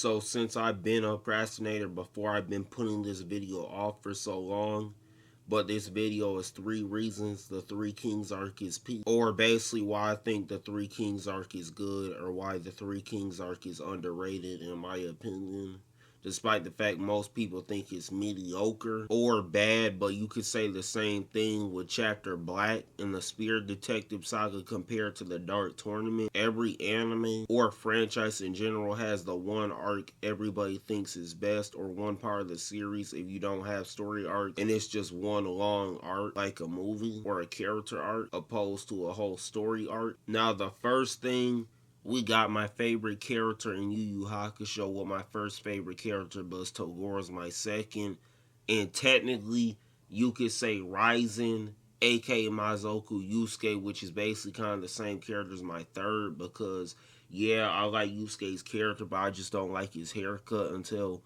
So since I've been a procrastinator before, I've been putting this video off for so long. But this video is 3 reasons the Three Kings arc is peak. Or basically why I think the Three Kings arc is good, or why the Three Kings arc is underrated in my opinion. Despite the fact most people think it's mediocre or bad, but you could say the same thing with Chapter Black in the Spirit Detective Saga compared to the Dark Tournament. Every anime or franchise in general has the one arc everybody thinks is best, or one part of the series if you don't have story arc, and it's just one long arc like a movie or a character arc opposed to a whole story arc. Now the first thing, we got my favorite character in Yu Yu Hakusho. Well, my first favorite character, but Togoro's my second. And technically, you could say Ryzen, aka Mazoku Yusuke, which is basically kind of the same character as my third, because, yeah, I like Yusuke's character, but I just don't like his haircut until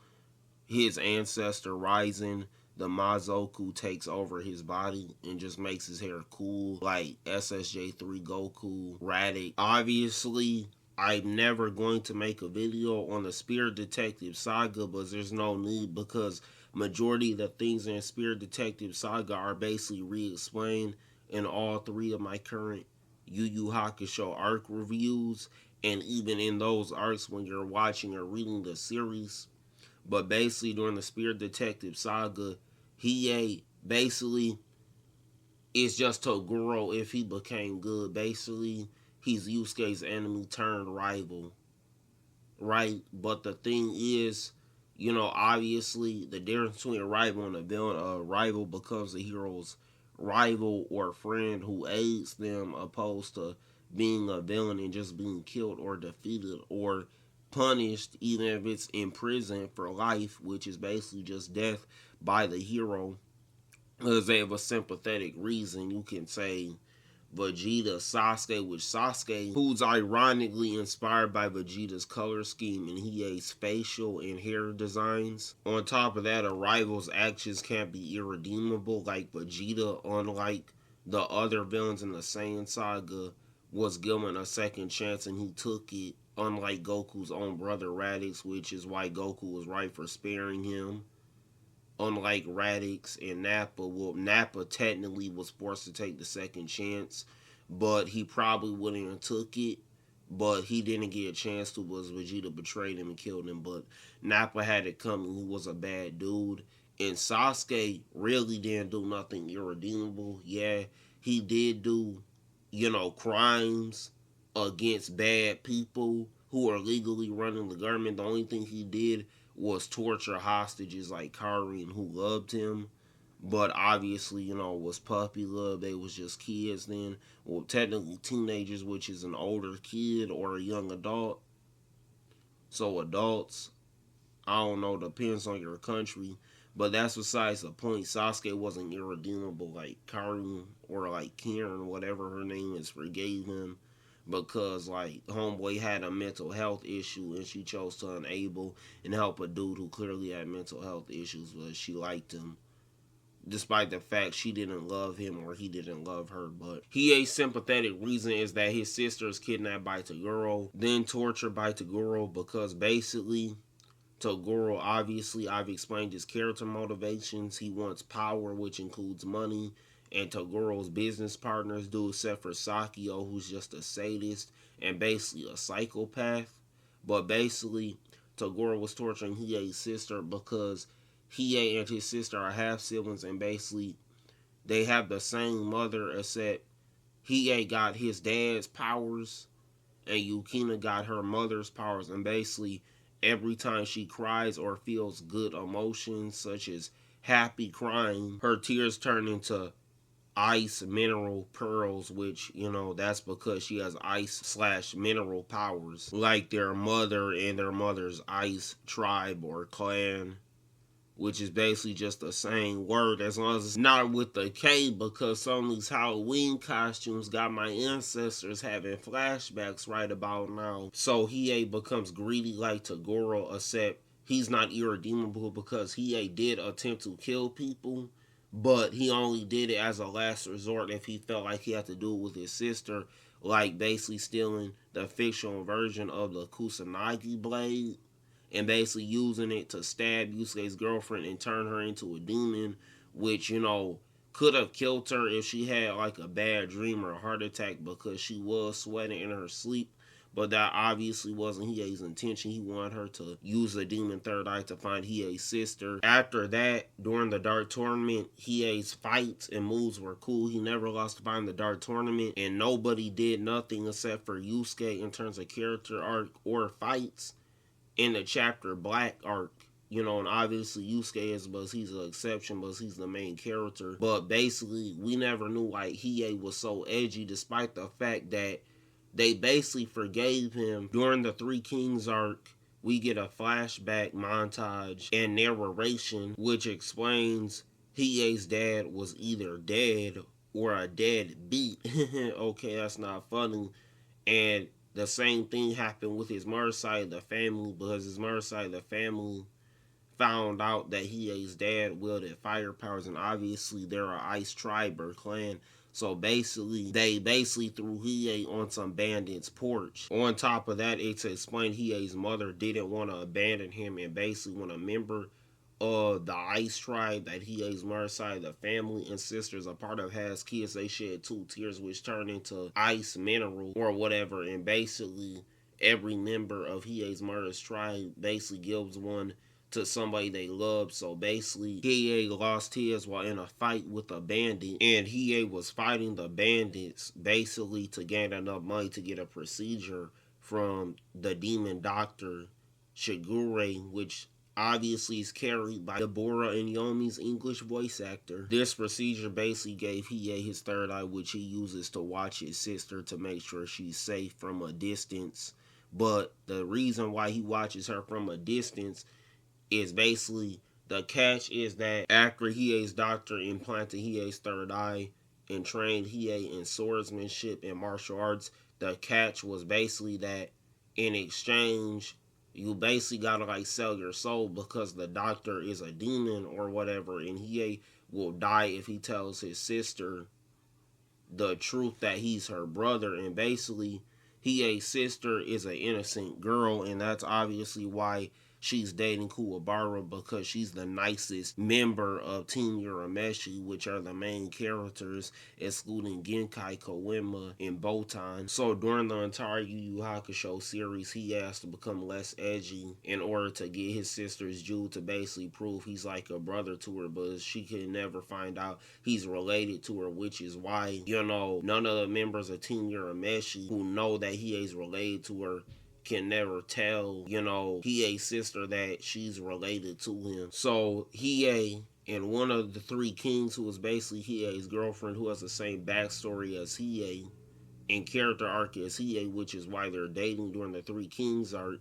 his ancestor, Ryzen, the Mazoku, takes over his body and just makes his hair cool, like SSJ3 Goku, Raditz. Obviously, I'm never going to make a video on the Spirit Detective Saga, but there's no need, because majority of the things in Spirit Detective Saga are basically re-explained in all 3 of my current Yu Yu Hakusho arc reviews, and even in those arcs when you're watching or reading the series. But basically, during the Spirit Detective Saga, Hiei basically is just Toguro if he became good. Basically, he's Yusuke's enemy turned rival, right? But the thing is, you know, obviously, the difference between a rival and a villain, a rival becomes the hero's rival or friend who aids them, opposed to being a villain and just being killed or defeated or punished, even if it's in prison for life, which is basically just death by the hero, because they have a sympathetic reason. You can say Vegeta, Sasuke, which Sasuke, who's ironically inspired by Vegeta's color scheme and Hiei's facial and hair designs. On top of that, a rival's actions can't be irredeemable, like Vegeta, unlike the other villains in the Saiyan saga, was given a second chance and he took it, unlike Goku's own brother Raditz, which is why Goku was right for sparing him. Unlike Raditz and Nappa, well, Nappa technically was forced to take the second chance, but he probably wouldn't have took it, but he didn't get a chance to, was Vegeta betrayed him and killed him. But Nappa had it coming. He was a bad dude. And Sasuke really didn't do nothing irredeemable. Yeah, he did do, you know, crimes against bad people who are legally running the government. The only thing he did was torture hostages like Karin, who loved him, but obviously, you know, was puppy love. They was just kids then. Well, technically teenagers, which is an older kid or a young adult. So adults, I don't know, depends on your country. But that's besides the point. Sasuke wasn't irredeemable like Karin or like Karen, whatever her name is, forgave him, because like homeboy had a mental health issue and she chose to enable and help a dude who clearly had mental health issues, but she liked him despite the fact she didn't love him or he didn't love her. But Hiei's sympathetic reason is that his sister is kidnapped by Toguro, then tortured by Toguro, because basically Toguro, obviously, I've explained his character motivations. He wants power, which includes money, and Togoro's business partners do, except for Sakio, who's just a sadist and basically a psychopath. But basically, Toguro was torturing Hiei's sister because Hiei and his sister are half-siblings, and basically they have the same mother, except Hiei got his dad's powers and Yukina got her mother's powers, and basically every time she cries or feels good emotions, such as happy crying, her tears turn into ice mineral pearls, which, you know, that's because she has ice/mineral powers, like their mother and their mother's ice tribe or clan, which is basically just the same word, as long as it's not with the K, because some of these Halloween costumes got my ancestors having flashbacks right about now. So Hiei becomes greedy like Toguro, except he's not irredeemable because Hiei did attempt to kill people, but he only did it as a last resort if he felt like he had to do it with his sister, like basically stealing the fictional version of the Kusanagi blade and basically using it to stab Yusuke's girlfriend and turn her into a demon, which, could have killed her if she had like a bad dream or a heart attack, because she was sweating in her sleep. But that obviously wasn't Hiei's intention. He wanted her to use the demon third eye to find Hiei's sister. After that, during the Dark Tournament, Hiei's fights and moves were cool. He never lost a fight in the Dark Tournament, and nobody did nothing except for Yusuke in terms of character arc or fights in the chapter Black arc. And obviously Yusuke he's an exception, but he's the main character. But basically, we never knew like Hiei was so edgy, despite the fact that they basically forgave him. During the Three Kings arc, we get a flashback montage and narration which explains Hiei's dad was either dead or a dead beat. Okay, that's not funny. And the same thing happened with his mother's side of the family, because his mother's side of the family found out that Hiei's dad wielded fire powers, and obviously they're an ice tribe or clan. So basically, they threw Hiei on some bandit's porch. On top of that, it's explained Hiei's mother didn't want to abandon him, and basically when a member of the ice tribe that Hiei's mother's side of the family and sisters a part of has kids, they shed 2 tears which turn into ice mineral or whatever, and basically every member of Hiei's mother's tribe basically gives one to somebody they love. So basically, Hiei lost his while in a fight with a bandit, and Hiei was fighting the bandits basically to gain enough money to get a procedure from the demon doctor Shigure, which obviously is carried by Deborah and Yomi's English voice actor. This procedure basically gave Hiei his third eye, which he uses to watch his sister to make sure she's safe from a distance. But the reason why he watches her from a distance is basically, the catch is that after Hiei's doctor implanted Hiei's third eye and trained Hiei in swordsmanship and martial arts, the catch was basically that in exchange, you basically gotta like sell your soul, because the doctor is a demon or whatever, and Hiei will die if he tells his sister the truth that he's her brother. And basically, Hiei's sister is an innocent girl, and that's obviously why she's dating Kuwabara, because she's the nicest member of Team Urameshi, which are the main characters, excluding Genkai, Koenma, and Botan. So during the entire Yu Yu Hakusho series, he has to become less edgy in order to get his sister's due, to basically prove he's like a brother to her, but she can never find out he's related to her, which is why, none of the members of Team Urameshi who know that he is related to her can never tell, Hiei's sister that she's related to him. So Hiei and one of the Three Kings, who was basically Hiei's girlfriend, who has the same backstory as Hiei and character arc as Hiei, which is why they're dating during the Three Kings arc,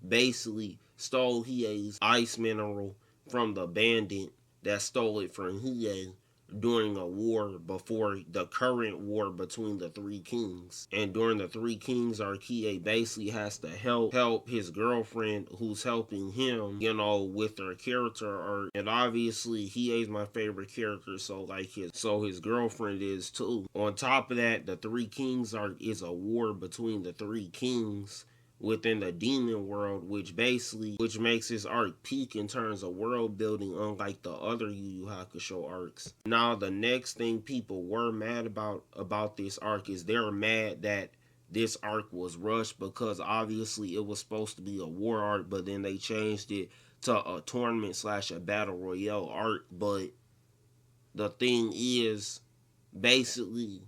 basically stole Hiei's ice mineral from the bandit that stole it from Hiei during a war before the current war between the Three Kings. And during the Three Kings arc, Hiei basically has to help his girlfriend, who's helping him, with her character arc. And obviously Hiei's my favorite character, so his girlfriend is too. On top of that, the Three Kings arc is a war between the Three Kings within the demon world, which makes his arc peak in terms of world building, unlike the other Yu Yu Hakusho arcs. Now, the next thing people were mad about this arc is they're mad that this arc was rushed, because obviously it was supposed to be a war arc, but then they changed it to a tournament / a battle royale arc. But the thing is, basically,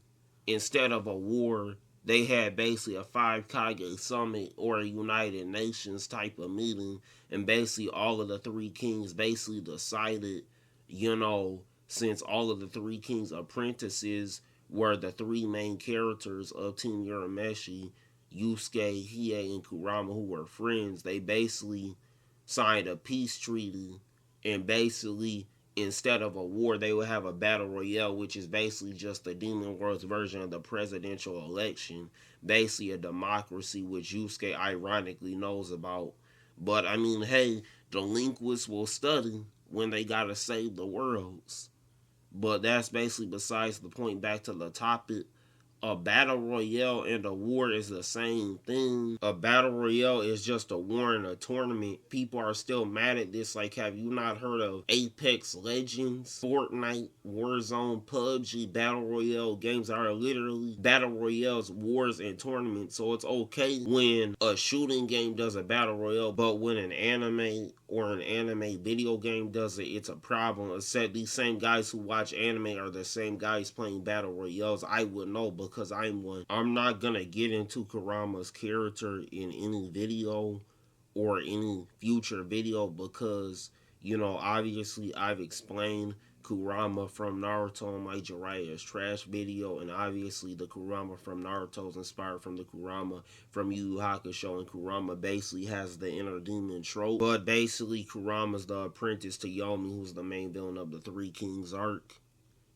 instead of a war, they had basically a 5 Kage summit or a United Nations type of meeting, and basically all of the Three Kings basically decided, since all of the Three Kings apprentices were the 3 main characters of Team Urameshi, Yusuke, Hiei, and Kurama, who were friends, they basically signed a peace treaty, and basically instead of a war, they would have a battle royale, which is basically just the demon world's version of the presidential election. Basically a democracy, which Yusuke ironically knows about. But I mean, hey, the linguists will study when they gotta save the worlds. But that's basically besides the point. Back to the topic A battle royale and a war is the same thing. A battle royale is just a war in a tournament. People are still mad at this. Like, have you not heard of Apex Legends, Fortnite, Warzone, PUBG? Battle royale games are literally battle royales, wars, and tournaments. So it's okay when a shooting game does a battle royale, but when an anime or an anime video game does it, it's a problem. Except these same guys who watch anime are the same guys playing battle royales. I would know because I'm one. I'm not gonna get into Kurama's character in any video or any future video because, you know, obviously I've explained Kurama from Naruto in my Jiraiya's trash video, and obviously the Kurama from Naruto is inspired from the Kurama from Yu Yu Hakusho, and Kurama basically has the inner demon trope. But basically Kurama's the apprentice to Yomi, who's the main villain of the Three Kings arc.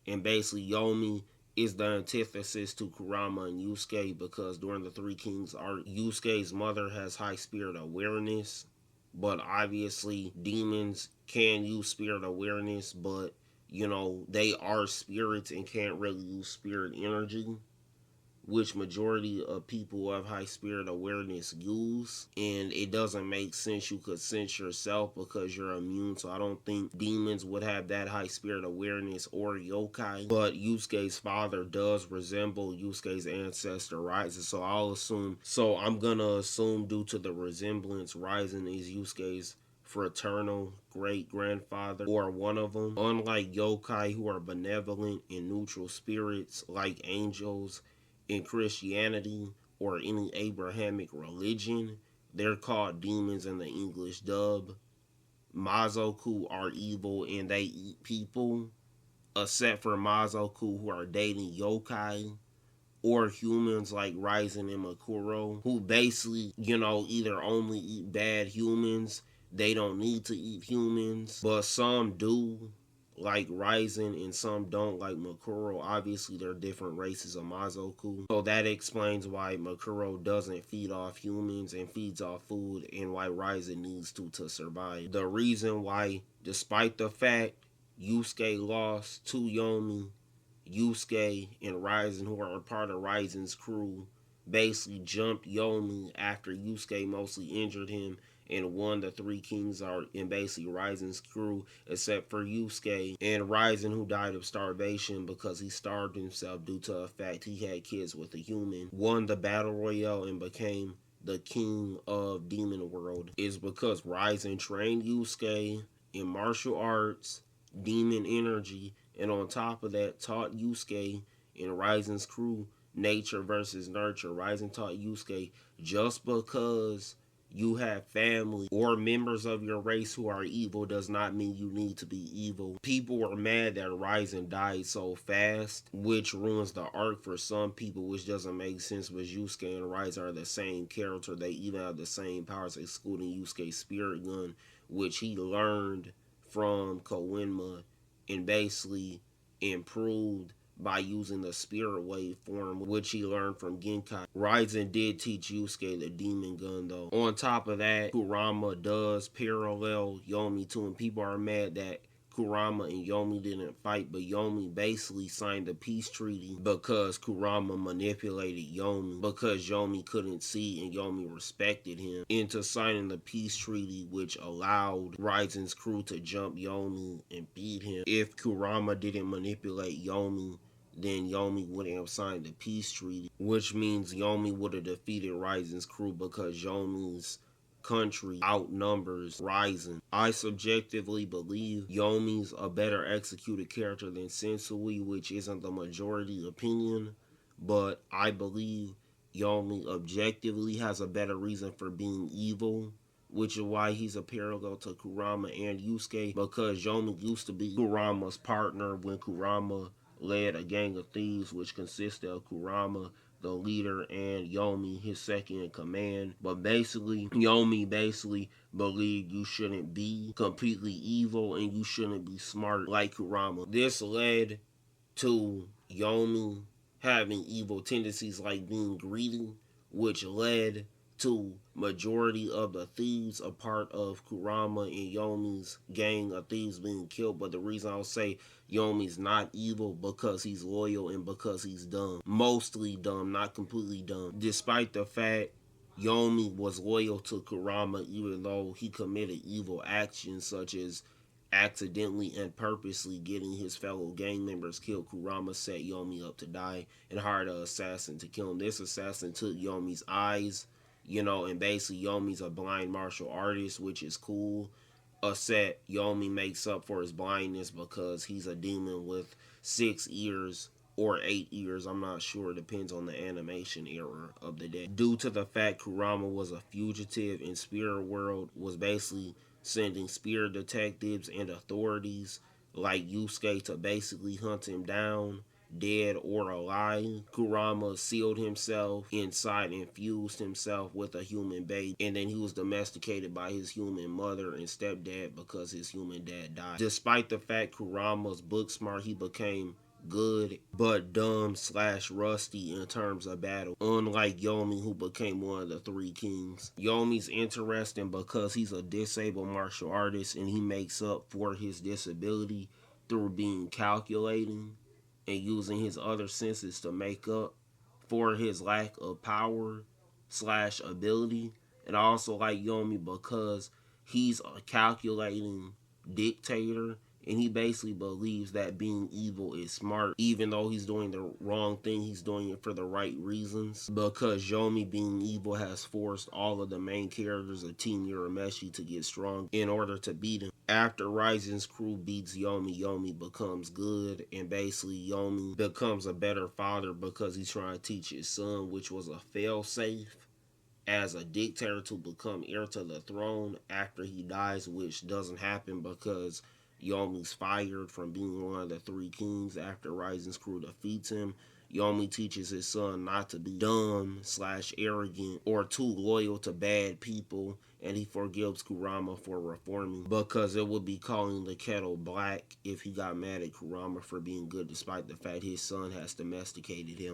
And basically Yomi is the antithesis to Kurama and Yusuke because during the Three Kings arc, Yusuke's mother has high spirit awareness, but obviously demons can use spirit awareness, but you know, they are spirits and can't really use spirit energy, which majority of people who have high spirit awareness use. And it doesn't make sense you could sense yourself because you're immune. So I don't think demons would have that high spirit awareness or yokai. But Yusuke's father does resemble Yusuke's ancestor Ryzen. So I'm gonna assume due to the resemblance, Ryzen is Yusuke's fraternal great grandfather or one of them. Unlike yokai, who are benevolent and neutral spirits like angels in Christianity or any Abrahamic religion, they're called demons in the English dub. Mazoku are evil and they eat people, except for Mazoku who are dating yokai or humans like Ryzen and Makuro, who basically, you know, either only eat bad humans, they don't need to eat humans, but some do, like Ryzen, and some don't, like Makuro. Obviously, they're different races of Mazoku. So that explains why Makuro doesn't feed off humans and feeds off food, and why Ryzen needs to survive. The reason why, despite the fact Yusuke lost to Yomi, Yusuke and Ryzen, who are a part of Ryzen's crew, basically jumped Yomi after Yusuke mostly injured him and won the Three Kings arc, and basically Ryzen's crew, except for Yusuke and Ryzen, who died of starvation because he starved himself due to the fact he had kids with a human, won the battle royale and became the king of Demon World, is because Ryzen trained Yusuke in martial arts, demon energy, and on top of that taught Yusuke and Ryzen's crew nature versus nurture. Ryzen taught Yusuke just because you have family or members of your race who are evil does not mean you need to be evil. People were mad that Ryzen died so fast, which ruins the arc for some people, which doesn't make sense because Yusuke and Ryzen are the same character. They even have the same powers, excluding Yusuke's spirit gun, which he learned from Koenma and basically improved by using the spirit wave form, which he learned from Genkai. Ryzen did teach Yusuke the demon gun though. On top of that, Kurama does parallel Yomi too, and people are mad that Kurama and Yomi didn't fight, but Yomi basically signed a peace treaty because Kurama manipulated Yomi, because Yomi couldn't see and Yomi respected him, into signing the peace treaty, which allowed Ryzen's crew to jump Yomi and beat him. If Kurama didn't manipulate Yomi, then Yomi wouldn't have signed the peace treaty, which means Yomi would have defeated Ryzen's crew because Yomi's country outnumbers Ryzen. I subjectively believe Yomi's a better executed character than Sensui, which isn't the majority opinion, but I believe Yomi objectively has a better reason for being evil, which is why he's a parallel to Kurama and Yusuke, because Yomi used to be Kurama's partner when Kurama led a gang of thieves, which consisted of Kurama, the leader, and Yomi, his second in command. But basically, Yomi believed you shouldn't be completely evil and you shouldn't be smart like Kurama. This led to Yomi having evil tendencies like being greedy, which led to majority of the thieves a part of Kurama and Yomi's gang of thieves being killed. But the reason I'll say Yomi's not evil because he's loyal and because he's dumb. Mostly dumb, not completely dumb. Despite the fact Yomi was loyal to Kurama even though he committed evil actions such as accidentally and purposely getting his fellow gang members killed. Kurama set Yomi up to die and hired an assassin to kill him. This assassin took Yomi's eyes, and basically Yomi's a blind martial artist, which is cool. A set Yomi makes up for his blindness because he's a demon with 6 ears or 8 ears. I'm not sure. It depends on the animation era of the day. Due to the fact Kurama was a fugitive in spirit world, was basically sending spirit detectives and authorities like Yusuke to basically hunt him down, dead or alive. Kurama sealed himself inside and fused himself with a human baby, and then he was domesticated by his human mother and stepdad because his human dad died. Despite the fact Kurama's book smart, he became good but dumb / rusty in terms of battle, unlike Yomi, who became one of the three kings. Yomi's interesting because he's a disabled martial artist and he makes up for his disability through being calculating and using his other senses to make up for his lack of power / ability. And I also like Yomi because he's a calculating dictator and he basically believes that being evil is smart. Even though he's doing the wrong thing, he's doing it for the right reasons. Because Yomi being evil has forced all of the main characters of Team Urameshi to get strong in order to beat him. After Rising's crew beats Yomi, Yomi becomes good, and basically Yomi becomes a better father because he's trying to teach his son, which was a failsafe, as a dictator to become heir to the throne after he dies, which doesn't happen because Yomi's fired from being one of the three kings after Rising's crew defeats him. Yomi teaches his son not to be dumb / arrogant or too loyal to bad people, and he forgives Kurama for reforming because it would be calling the kettle black if he got mad at Kurama for being good despite the fact his son has domesticated him.